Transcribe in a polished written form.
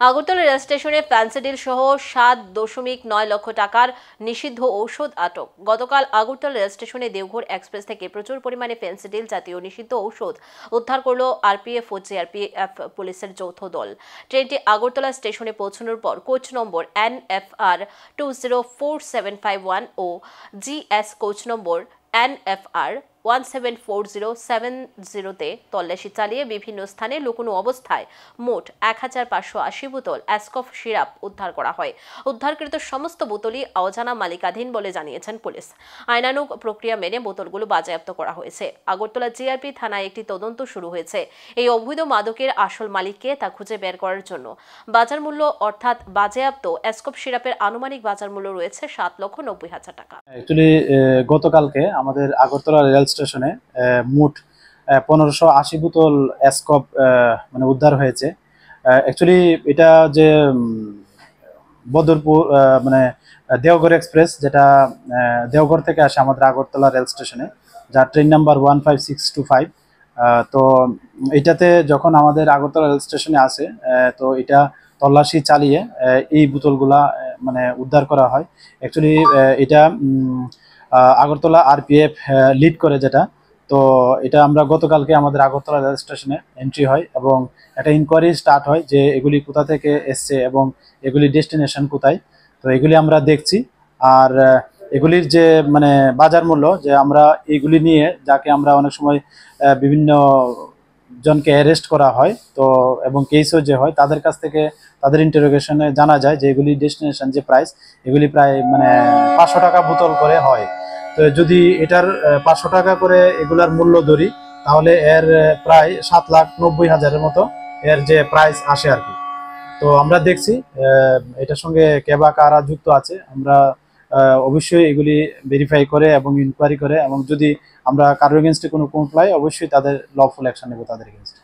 Agartala rail স্টেশনে Phensedyl সহ 7.9 লক্ষ টাকার নিষিদ্ধ ঔষধ আটক। গতকাল আগরতলা রেল স্টেশনে দেওঘর এক্সপ্রেস থেকে প্রচুর পরিমাণে ফ্যান্সিডিল জাতীয় নিষিদ্ধ ঔষধ উদ্ধার করল আরপিএফ ও জিআরপিএফ পুলিশের যৌথ দল। ট্রেনটি আগরতলা স্টেশনে পৌঁছানোর পর কোচ নম্বর NFR 204751 ও GS কোচ নম্বর NFR 174070 তল্লাশি চালিয়ে বিভিন্ন স্থানে লুকোনো অবস্থায় মোট 1580 বোতল অ্যাসকফ সিরাপ উদ্ধার করা হয়। উদ্ধারকৃত সমস্ত বোতলই অজানা মালিকাধীন বলে জানিয়েছেন পুলিশ। আইনানুগ প্রক্রিয়া মেনে বোতলগুলো বাজেয়াপ্ত করা হয়েছে। আগরতলা জিআরপি থানায় একটি তদন্ত শুরু হয়েছে। এই অবৈধ মাদকের আসল মালিককে তা খুঁজে বের করার জন্য। বাজার মূল্য অর্থাৎ বাজেয়াপ্ত অ্যাসকফ সিরাপের আনুমানিক বাজার মূল্য রয়েছে 7,90,000 টাকা। অ্যাকচুয়ালি গতকালকে আমাদের আগরতলা রেল স্টেশনে মোট 1580 বোতল অ্যাসকপ মানে উদ্ধার হয়েছে। অ্যাকচুয়ালি এটা যে বদরপুর মানে দেওঘর এক্সপ্রেস, যেটা দেওঘর থেকে আসে আমাদের আগরতলা রেল স্টেশনে, যার ট্রেন নাম্বার 15625। তো এটাতে যখন আমাদের আগরতলা রেল স্টেশনে আসে, তো এটা তল্লাশি চালিয়ে এই বোতলগুলা মানে উদ্ধার করা হয়। অ্যাকচুয়ালি এটা আগরতলা আরপিএফ লিড করে যেটা। তো এটা আমরা গতকালকে আমাদের আগরতলা রেল স্টেশনে এন্ট্রি হয় এবং একটা ইনকোয়ারি স্টার্ট হয় যে এগুলি কোথা থেকে এসছে এবং এগুলি ডেস্টিনেশন কোথায়। তো এগুলি আমরা দেখছি। আর এগুলির যে মানে বাজার মূল্য, যে আমরা এগুলি নিয়ে যাকে আমরা অনেক সময় বিভিন্ন জনকে অ্যারেস্ট করা হয়, তো এবং কেসও যে হয় তাদের কাছ থেকে তাদের ইন্টারোগেশনে জানা যায় যে এগুলি ডেস্টিনেশন যে প্রাইস, এগুলি প্রায় মানে 500 টাকা বোতল করে হয়। তো যদি এটার 500 টাকা করে এগুলার মূল্য ধরি, তাহলে এর প্রায় 7,90,000-এর মতো এর যে প্রাইস আসে আর কি। তো আমরা দেখছি এটার সঙ্গে কে বা কারা যুক্ত আছে। আমরা অবশ্যই এগুলি ভেরিফাই করে এবং ইনকোয়ারি করে, এবং যদি আমরা কারোর এগেনস্টে কোনো কমপ্লাই, অবশ্যই তাদের লফুল অ্যাকশন নেব তাদের এগেনস্টে।